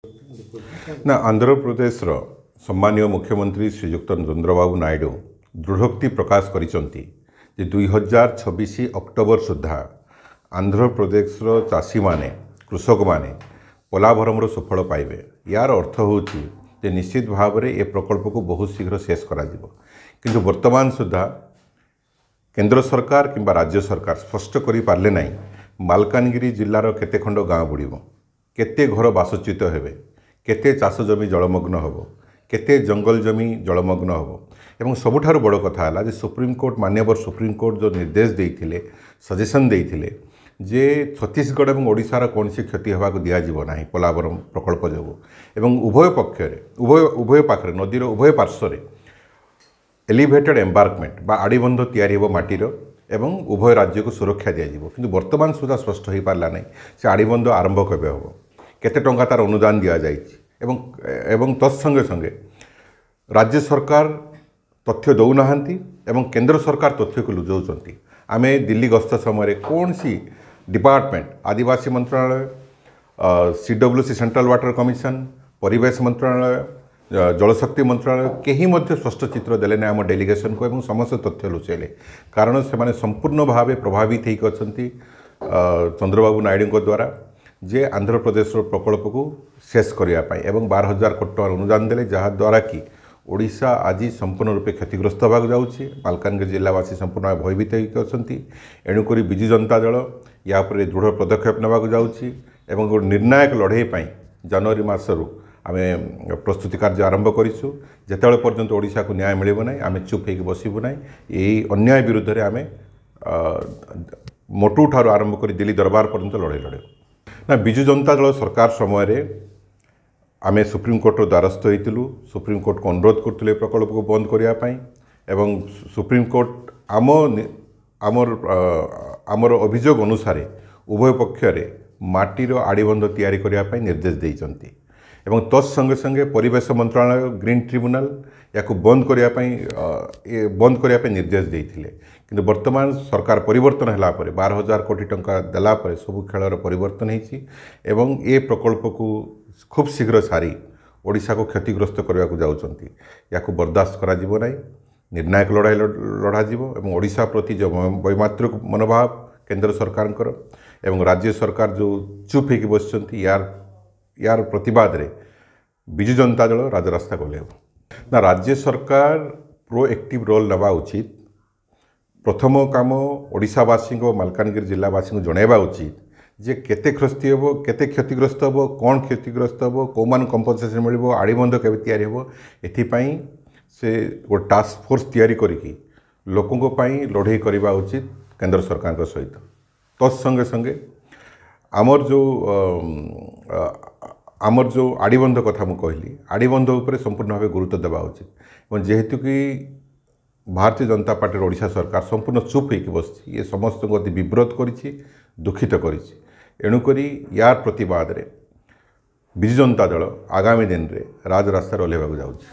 ना आंध्र प्रदेश सम्मानीय मुख्यमंत्री श्रीजुक्त चंद्रबाबू नायडू दृढ़ोक्ति प्रकाश करिसंती जे 2026 अक्टोबर सुधा आंध्र प्रदेश चाषी माने कृषक माने पोलाभरम सुफल पाइबे। यार अर्थ होची जे निश्चित भाव में ये प्रकल्प को बहुत शीघ्र शेष करा जिवो। किंतु वर्तमान सुधा केंद्र सरकार किंबा राज्य सरकार स्पष्ट करि पारले नाही मालकानगिरी जिल्लार केते खंड गाँ बुड़ीबो, केते घर बासच्युत हेबे, केते चाष जमी जलमग्न होबो, केते जंगल जमी जलमग्न होबो। एवं सबुठारु बड़ कथा है जे सुप्रीम कोर्ट माननीय सुप्रीम कोर्ट जो निर्देश देइथिले सजेशन देइथिले जे छत्तीसगढ़ और ओडिशार कौन सी क्षति होगा दिज्व ना पोलाभरम प्रकल्प जो एवं उभय पक्षरे उभय पाखरे नदीर उभय पार्श्व एलिवेटेड एम्बार्कमेंट बा आड़ीबंध तैयारी हो माटीर एवं उभय राज्य को सुरक्षा दिज्व। किंतु वर्तमान सुधा स्पष्ट हो पारा ना से आड़ीबंध आरंभ केबे हम केते टंका तार अनुदान दि जाइए एवं तत्संगे संगे राज्य सरकार तथ्य दौना एवं केंद्र सरकार तथ्य को लुझाऊँच। आमे दिल्ली गस्त समय कौन सी डिपार्टमेंट आदिवासी मंत्रालय CWC सेंट्रल वाटर कमिशन परिवेश मंत्रालय जलशक्ति मंत्रालय कहीं मध्य स्पष्ट चित्र देले ना आम डेलीगेशन को एवं समस्त तथ्य लुचेले कारण से संपूर्ण भाव प्रभावित होती चंद्रबाबू नायडू द्वारा जे आंध्र प्रदेश प्रकल्प को शेष करने एवं 12,000 कोटी टंका अनुदान देले जहाद्वारा कि ओडिशा आज संपूर्ण रूपे क्षतिग्रस्त होगा जाऊँगी। मालकानगिरी जिलावासी संपूर्ण भयभीत होती एणुक विजु जनता दल या दृढ़ पदक्षेप नेबा जाऊँगी एवं गोटे निर्णायक लड़े जनवरी मसरू आम प्रस्तुति कार्य आरंभ करूँ। जिते पर्यंत ओडिशा को न्याय मिले ना आम चुप हो बसबू ना यही अन्याय विरुद्ध में आम मोटू ठार आरंभ कर दिल्ली दरबार पर्यंत लड़े लड़े ना विजु जनता दल सरकार समय आमे सुप्रीम कोर्ट द्वारस्थ होइतिलु। सुप्रीम कोर्ट को अनुरोध करते प्रकल्प को बंद करने एवं सुप्रीम कोर्ट आमर अभियोग अनुसार उभय पक्षरे माटीर आड़ीबंध तैयारी करने निर्देश देइचंती एवं तत्संगे संगे परिवेश मंत्रालय ग्रीन ट्रिब्यूनल या बंद करने निर्देश देइथिले। किंतु वर्तमान सरकार परिवर्तन होला परे 12,000 कोटी टंका देला परे सबु खेलर परिवर्तन होइछि एवं ए प्रकल्प को खूब शीघ्र सारी ओडिशा को क्षतिग्रस्त करने को जाउछंती। या बर्दाश्त करा जिवो नाही निर्णायक लड़ाई लड़ा जीवो एवं ओडिशा प्रति जो वैमात्रिक मनोभाव केंद्र सरकार एवं राज्य सरकार जो चुप होकर बसचंती यार प्रतिवाद रे विजु जनता दल राजरास्ता गले ना राज्य सरकार प्रोएक्टिव रोल नवा उचित। प्रथम काम ओडिशावासी को मालकानगिरी जिलावासी को जनइबा उचित जे केते क्षति हे केते क्षतिग्रस्त हे कौन क्षतिग्रस्त हे कौ मान कंपनसेसन मिल आड़ीबंध के तैयारी हे एथिपाई से गोटे टास्क फोर्स तैयारी करिकी लोकों पाई लड़े करवा उचित केंद्र सरकार सहित। तत्संगे संगे आमर जो आड़ीबंध कथा मुझे कहली आड़ीबंध उपर संपूर्ण भाव गुरुत्व देवा उचित जेहेतु कि भारतीय जनता पार्टी ओडिशा सरकार संपूर्ण चुप होकर बसी ये समस्त को अति विब्रत करिछि दुखित करिछि। एणुकरी यार प्रतिवाद रे विजु जनता दल आगामी दिन में राजरास्ता ओह्लैवाक जाउछि।